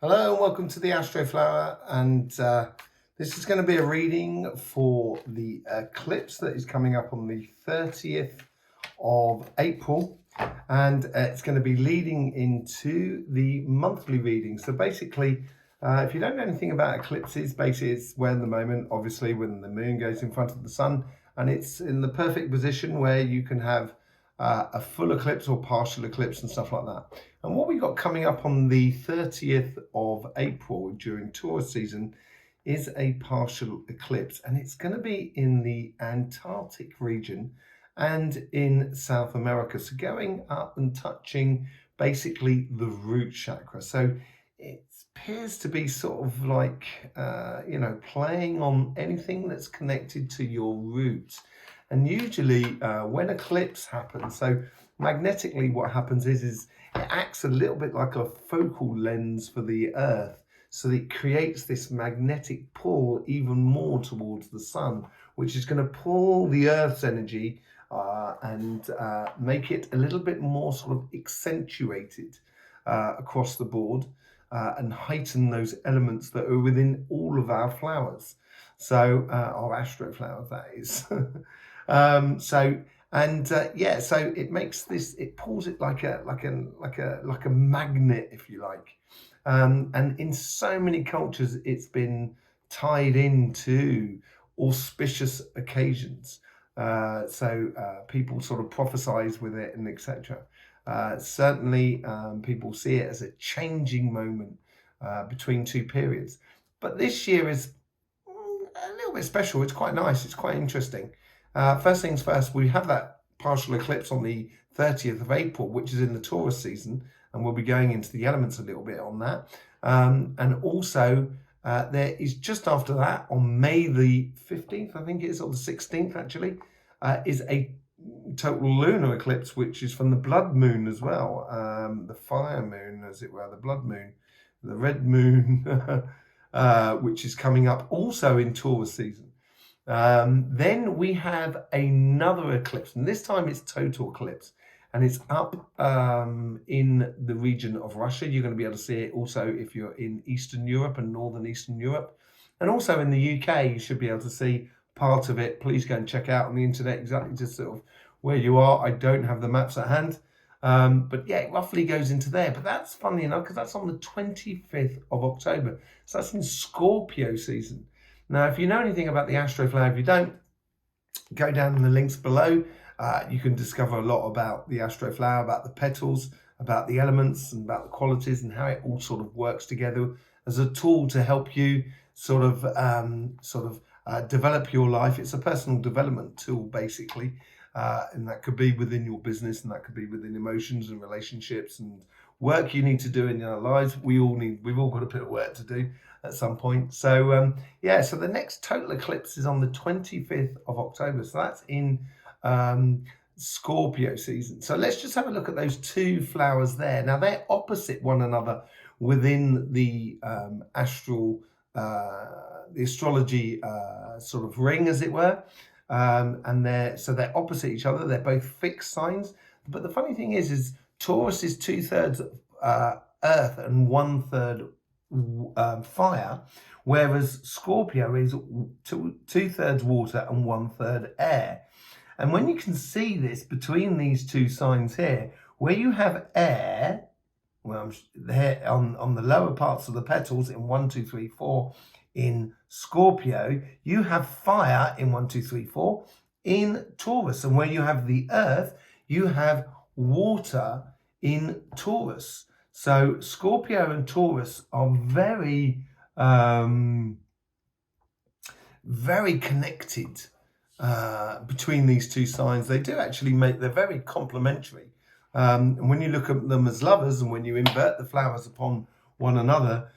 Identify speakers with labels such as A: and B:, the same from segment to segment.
A: Hello and welcome to the Astroflower, and this is going to be a reading for the eclipse that is coming up on the 30th of April, and it's going to be leading into the monthly reading. So basically, if you don't know anything about eclipses, basically it's when the moment, obviously, when the moon goes in front of the sun, and it's in the perfect position where you can have a full eclipse or partial eclipse and stuff like that. And what we got coming up on the 30th of April during Taurus season is a partial eclipse, and it's going to be in the Antarctic region and in South America. So going up and touching basically the root chakra. So it appears to be sort of like, playing on anything that's connected to your roots. And usually when eclipse happens, so magnetically what happens is it acts a little bit like a focal lens for the Earth. So it creates this magnetic pull even more towards the sun, which is going to pull the Earth's energy and make it a little bit more sort of accentuated across the board and heighten those elements that are within all of our flowers. So our astro flowers, that is. So it makes this, it pulls it like a magnet, if you like. And in so many cultures, it's been tied into auspicious occasions. People sort of prophesize with it and etc. Certainly, people see it as a changing moment between two periods. But this year is a little bit special. It's quite nice. It's quite interesting. First things first, we have that partial eclipse on the 30th of April, which is in the Taurus season, and we'll be going into the elements a little bit on that. And also, there is just after that, on May the 15th, I think it is, or the 16th actually, is a total lunar eclipse, which is from the blood moon as well, the fire moon, as it were, the blood moon, the red moon, which is coming up also in Taurus season. Then we have another eclipse, and this time it's total eclipse, and it's up in the region of Russia. You're going to be able to see it also if you're in Eastern Europe and Northern Eastern Europe, and also in the UK. You should be able to see part of it. Please go and check out on the internet exactly just sort of where you are. I don't have the maps at hand, but yeah, it roughly goes into there. But that's funny enough because that's on the 25th of October, so that's in Scorpio season. Now, if you know anything about the Astroflower, if you don't, go down in the links below. You can discover a lot about the Astroflower, about the petals, about the elements, and about the qualities, and how it all sort of works together as a tool to help you sort of develop your life. It's a personal development tool, basically, and that could be within your business, and that could be within emotions and relationships and work you need to do in your lives. We've all got a bit of work to do at some point. So so the next total eclipse is on the 25th of October. So that's in Scorpio season. So let's just have a look at those two flowers there. Now they're opposite one another within the the astrology sort of ring, as it were. And they're opposite each other. They're both fixed signs. But the funny thing is Taurus is 2/3 earth and 1/3 fire, whereas Scorpio is 2/3 water and 1/3 air. And when you can see this between these two signs here, where you have air, well, there on the lower parts of the petals in 1, 2, 3, 4 in Scorpio, you have fire in 1, 2, 3, 4 in Taurus, and where you have the earth, you have water in Taurus. So Scorpio and Taurus are very, very connected between these two signs. They do actually they're very complementary. And when you look at them as lovers, and when you invert the flowers upon one another,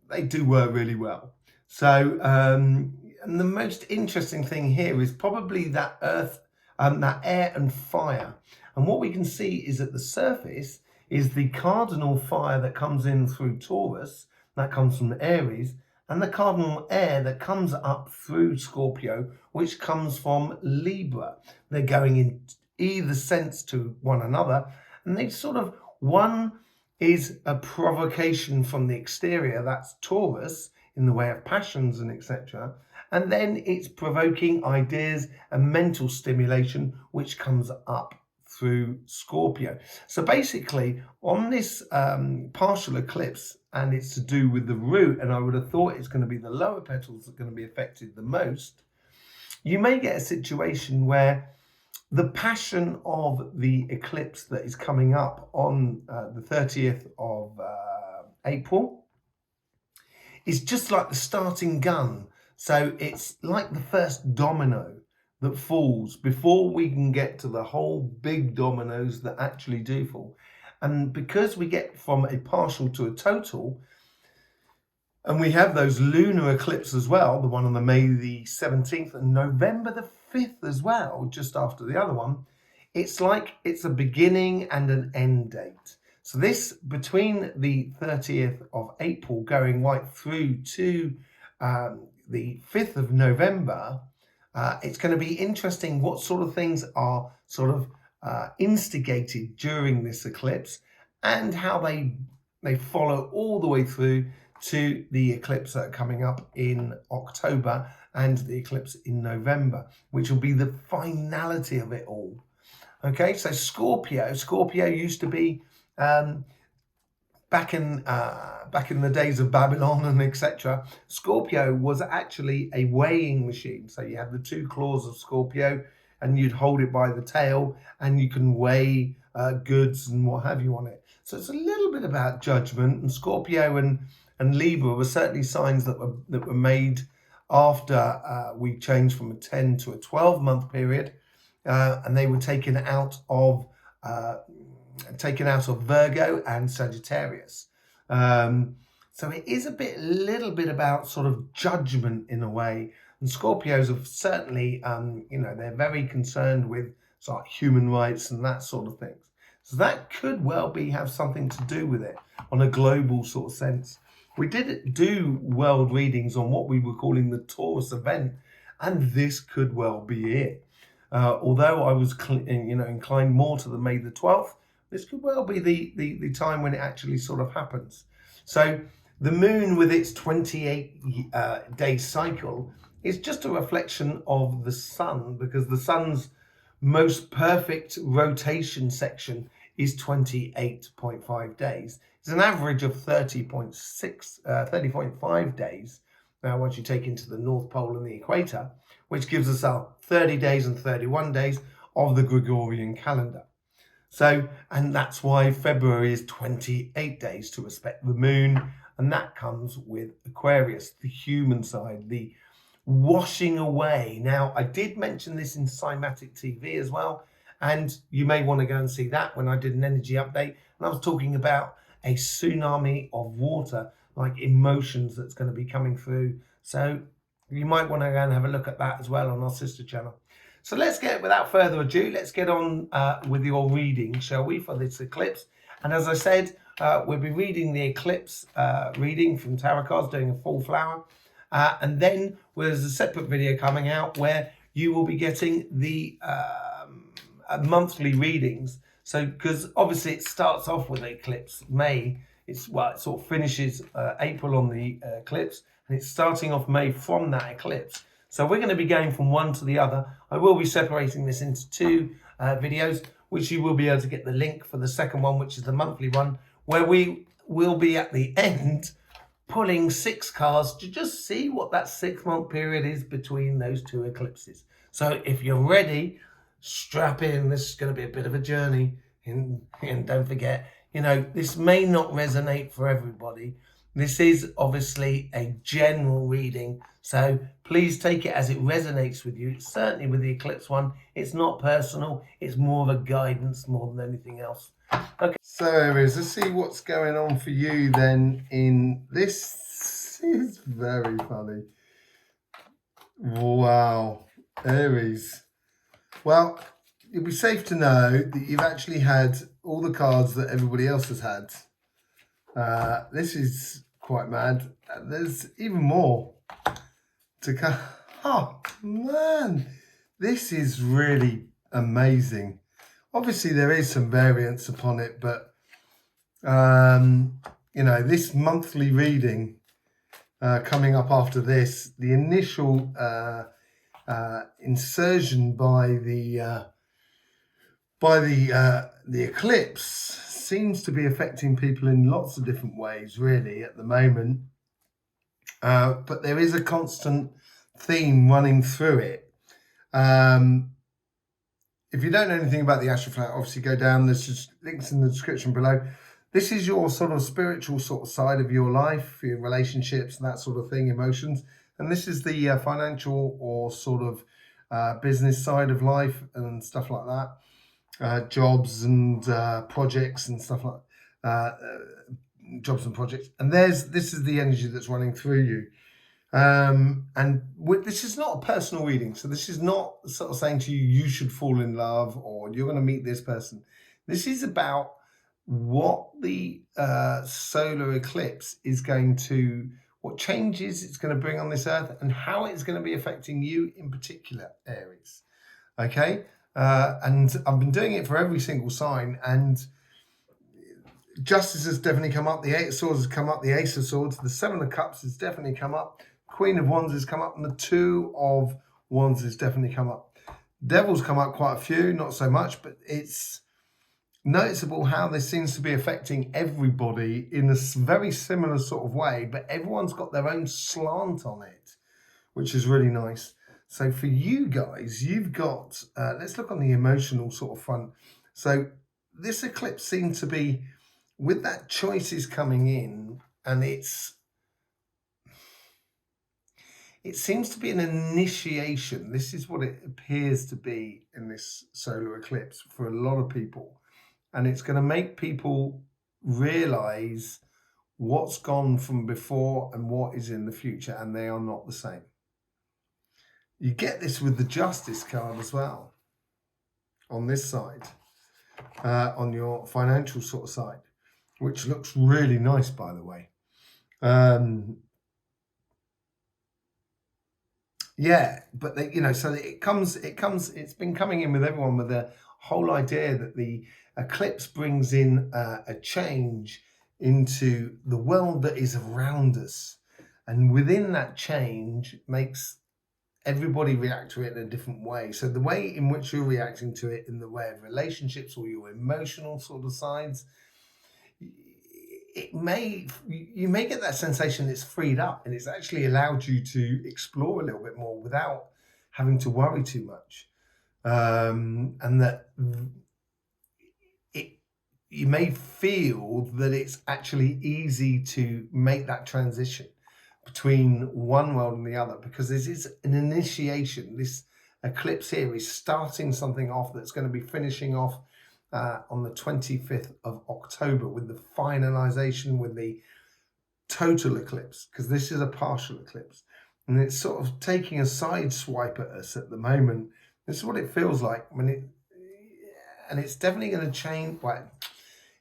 A: they do work really well. So, and the most interesting thing here is probably that earth, that air and fire. And what we can see is at the surface is the cardinal fire that comes in through Taurus, that comes from Aries, and the cardinal air that comes up through Scorpio, which comes from Libra. They're going in either sense to one another, and they sort of, one is a provocation from the exterior, that's Taurus, in the way of passions and etc. And then it's provoking ideas and mental stimulation, which comes up through Scorpio. So basically, on this partial eclipse, and it's to do with the root, and I would have thought it's going to be the lower petals that are going to be affected the most, you may get a situation where the passion of the eclipse that is coming up on the 30th of April is just like the starting gun. So it's like the first domino that falls before we can get to the whole big dominoes that actually do fall. And because we get from a partial to a total, and we have those lunar eclipses as well, the one on the May the 17th and November the 5th as well, just after the other one, it's like it's a beginning and an end date. So this, between the 30th of April going right through to the 5th of November, it's going to be interesting what sort of things are sort of instigated during this eclipse and how they follow all the way through to the eclipse that are coming up in October and the eclipse in November, which will be the finality of it all. Okay, so Scorpio used to be back in the days of Babylon and etc. Scorpio was actually a weighing machine. So you had the two claws of Scorpio, and you'd hold it by the tail, and you can weigh goods and what have you on it. So it's a little bit about judgment, and Scorpio and Libra were certainly signs that were made after we changed from a 10 to a 12-month period, and they were taken out of Virgo and Sagittarius. So it is a little bit about sort of judgment in a way. And Scorpios have certainly, they're very concerned with sort of human rights and that sort of things. So that could well have something to do with it on a global sort of sense. We did do world readings on what we were calling the Taurus event, and this could well be it. Although I was, inclined more to the May the 12th, this could well be the time when it actually sort of happens. So the moon with its 28-day cycle is just a reflection of the sun, because the sun's most perfect rotation section is 28.5 days. It's an average of 30.5 days. Now, once you take into the North Pole and the equator, which gives us our 30 days and 31 days of the Gregorian calendar. So, and that's why February is 28 days to respect the moon. And that comes with Aquarius, the human side, the washing away. Now, I did mention this in Cymatic TV as well, and you may want to go and see that when I did an energy update. And I was talking about a tsunami of water, like emotions that's going to be coming through. So you might want to go and have a look at that as well on our sister channel. So without further ado, let's get on with your reading, shall we, for this eclipse. And as I said, we'll be reading the eclipse reading from tarot cards, doing a full flower. And then there's a separate video coming out where you will be getting the monthly readings. So, because obviously it starts off with eclipse May, it sort of finishes April on the eclipse, and it's starting off May from that eclipse. So we're going to be going from one to the other. I will be separating this into two videos, which you will be able to get the link for the second one, which is the monthly one, where we will be at the end pulling 6 cards to just see what that 6-month period is between those two eclipses. So if you're ready, strap in. This is going to be a bit of a journey. And don't forget, this may not resonate for everybody. This is obviously a general reading, so please take it as it resonates with you. Certainly with the eclipse one, it's not personal. It's more of a guidance more than anything else. Okay. So Aries, let's see what's going on for you then in this. Is very funny. Wow, Aries. Well, you'll be safe to know that you've actually had all the cards that everybody else has had. This is quite mad. There's even more to come. Oh, man. This is really amazing. Obviously, there is some variance upon it, but You know, this monthly reading coming up after this, the initial insertion by the eclipse seems to be affecting people in lots of different ways, really, at the moment. But there is a constant theme running through it. If you don't know anything about the Astroflower, obviously go down. There's just links in the description below. This is your sort of spiritual sort of side of your life, your relationships and that sort of thing, emotions. And this is the financial or sort of business side of life and stuff like that. Jobs and projects and stuff like jobs and projects. And this is the energy that's running through you. This is not a personal reading, so this is not sort of saying to you, you should fall in love or you're going to meet this person. This is about what the solar eclipse is going to, what changes it's going to bring on this earth and how it's going to be affecting you in particular, Aries. Okay? And I've been doing it for every single sign, and Justice has definitely come up, the Eight of Swords has come up, the Ace of Swords, the Seven of Cups has definitely come up, Queen of Wands has come up, and the Two of Wands has definitely come up. Devil's come up quite a few, not so much, but it's noticeable how this seems to be affecting everybody in a very similar sort of way, but everyone's got their own slant on it, which is really nice. So for you guys, you've got, let's look on the emotional sort of front. So this eclipse seems to be, with that choices coming in, and it seems to be an initiation. This is what it appears to be in this solar eclipse for a lot of people. And it's going to make people realize what's gone from before and what is in the future, and they are not the same. You get this with the Justice card as well on this side, on your financial sort of side, which looks really nice, by the way. Yeah, but they, you know, so it's been coming in with everyone with the whole idea that the eclipse brings in a change into the world that is around us, and within that change makes everybody react to it in a different way. So the way in which you're reacting to it in the way of relationships or your emotional sort of sides, you may get that sensation it's freed up and it's actually allowed you to explore a little bit more without having to worry too much. And that you may feel that it's actually easy to make that transition between one world and the other, because this is an initiation. This eclipse here is starting something off that's going to be finishing off on the 25th of October with the finalization, with the total eclipse, because this is a partial eclipse. And it's sort of taking a side swipe at us at the moment. This is what it feels like when and it's definitely going to change. Well,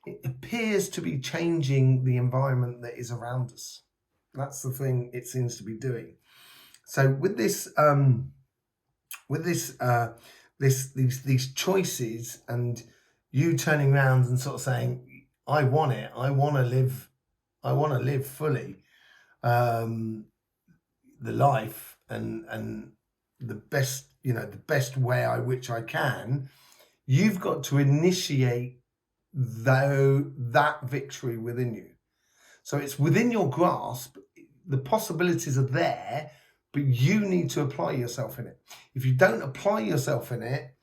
A: it appears to be changing the environment that is around us. That's the thing it seems to be doing. So with this, these choices, and you turning around and sort of saying, "I want it. I want to live. I want to live fully, the life and the best, the best way which I can." You've got to initiate that victory within you. So it's within your grasp. The possibilities are there, but you need to apply yourself in it. If you don't apply yourself in it,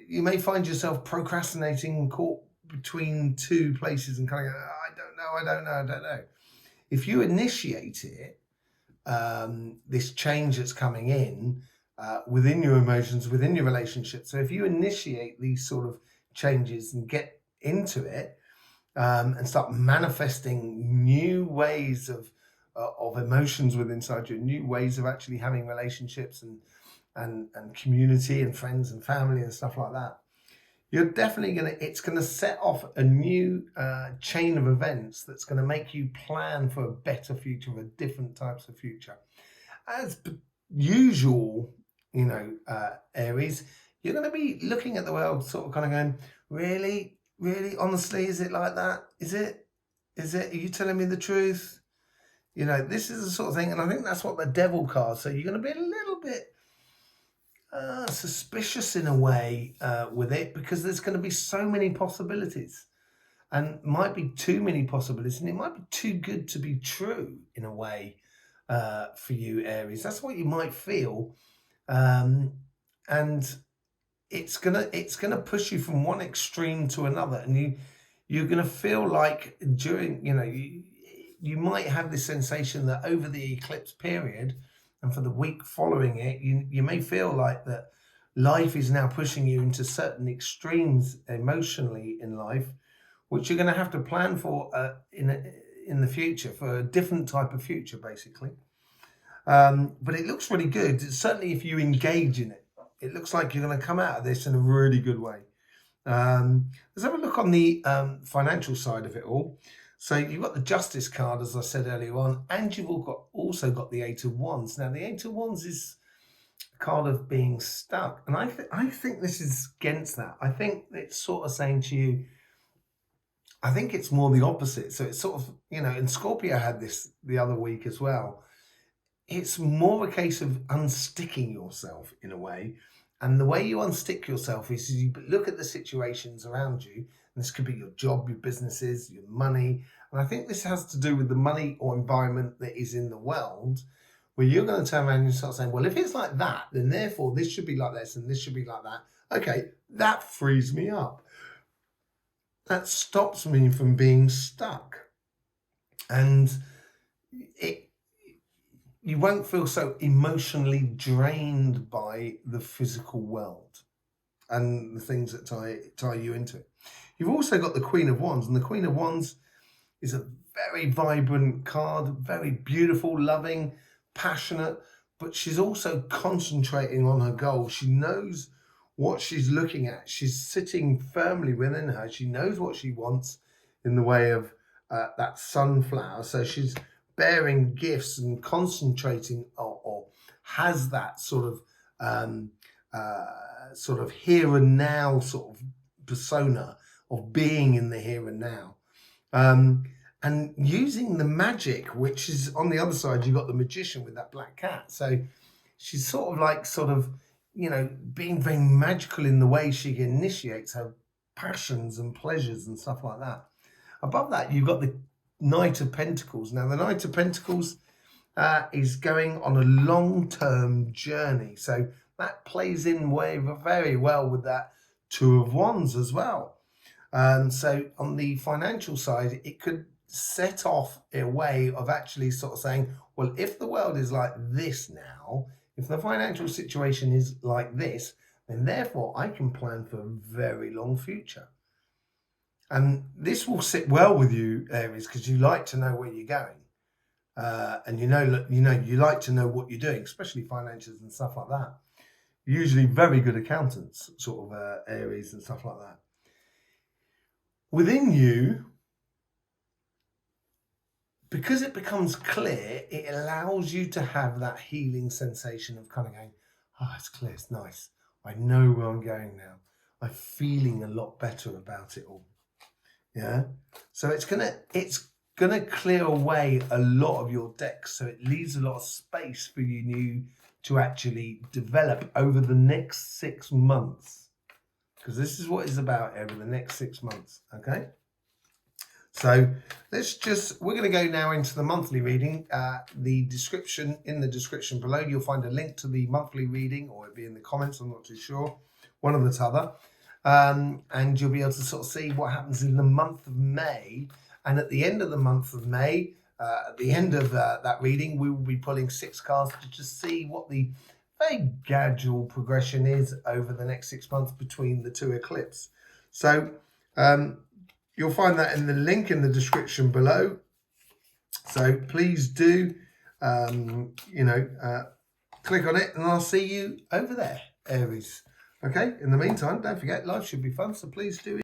A: you may find yourself procrastinating, caught between two places and kind of go, I don't know. If you initiate it, this change that's coming in within your emotions, within your relationship. So if you initiate these sort of changes and get into it, and start manifesting new ways of emotions within inside you, new ways of actually having relationships and community and friends and family and stuff like that, you're definitely it's gonna set off a new chain of events that's gonna make you plan for a better future, for different types of future. As usual, Aries, you're going to be looking at the world sort of kind of going, really? Really? Honestly, is it like that? Is it? Is it? Are you telling me the truth? You know, this is the sort of thing, and I think that's what the devil card. So you're going to be a little bit suspicious in a way with it, because there's going to be so many possibilities, and might be too many possibilities, and it might be too good to be true in a way for you, Aries. That's what you might feel, and it's gonna push you from one extreme to another, and you're gonna feel like during, you know, you might have this sensation that over the eclipse period and for the week following it, you may feel like that life is now pushing you into certain extremes emotionally in life, which you're going to have to plan for in the future, for a different type of future, basically. But it looks really good. Certainly, if you engage in it, it looks like you're going to come out of this in a really good way. Let's have a look on the financial side of it all. So you've got the Justice card, as I said earlier on, and you've also got the Eight of Wands. Now, the Eight of Wands is a card of being stuck, and I think this is against that. I think it's sort of saying to you, I think it's more the opposite. So it's sort of, you know, and Scorpio had this the other week as well. It's more a case of unsticking yourself in a way. And the way you unstick yourself is you look at the situations around you. And this could be your job, your businesses, your money. And I think this has to do with the money or environment that is in the world, where you're going to turn around and start saying, well, if it's like that, then therefore this should be like this and this should be like that. Okay, that frees me up. That stops me from being stuck. And you won't feel so emotionally drained by the physical world and the things that tie you into it. You've also got the Queen of Wands, and the Queen of Wands is a very vibrant card, very beautiful, loving, passionate, but she's also concentrating on her goal. She knows what she's looking at. She's sitting firmly within her. She knows what she wants in the way of that sunflower. So she's bearing gifts and concentrating, or has that sort of here and now sort of persona of being in the here and now, and using the magic, which is on the other side. You've got the Magician with that black cat. So she's sort of you know, being very magical in the way she initiates her passions and pleasures and stuff like that. Above that, you've got the Knight of Pentacles. Now, the Knight of Pentacles is going on a long-term journey. So that plays in very well with that Two of Wands as well. So on the financial side, it could set off a way of actually sort of saying, well, if the world is like this now, if the financial situation is like this, then therefore I can plan for a very long future. And this will sit well with you, Aries, because you like to know where you're going. And you like to know what you're doing, especially finances and stuff like that. Usually very good accountants, sort of Aries and stuff like that. Within you, because it becomes clear, it allows you to have that healing sensation of kind of going, oh, it's clear, it's nice. I know where I'm going now. I'm feeling a lot better about it all. Yeah. So it's gonna clear away a lot of your decks. So it leaves a lot of space for you to actually develop over the next 6 months. Because this is what it's about over the next 6 months. Okay. So we're going to go now into the monthly reading. In the description below, you'll find a link to the monthly reading, or it'll be in the comments, I'm not too sure, one or the other. And you'll be able to sort of see what happens in the month of May. And at the end of the month of May, at the end of that reading, we will be pulling 6 cards to just see what the very gradual progression is over the next 6 months between the 2 eclipses. So, you'll find that in the link in the description below. So please do, click on it, and I'll see you over there, Aries. Okay, in the meantime, don't forget, life should be fun, so please do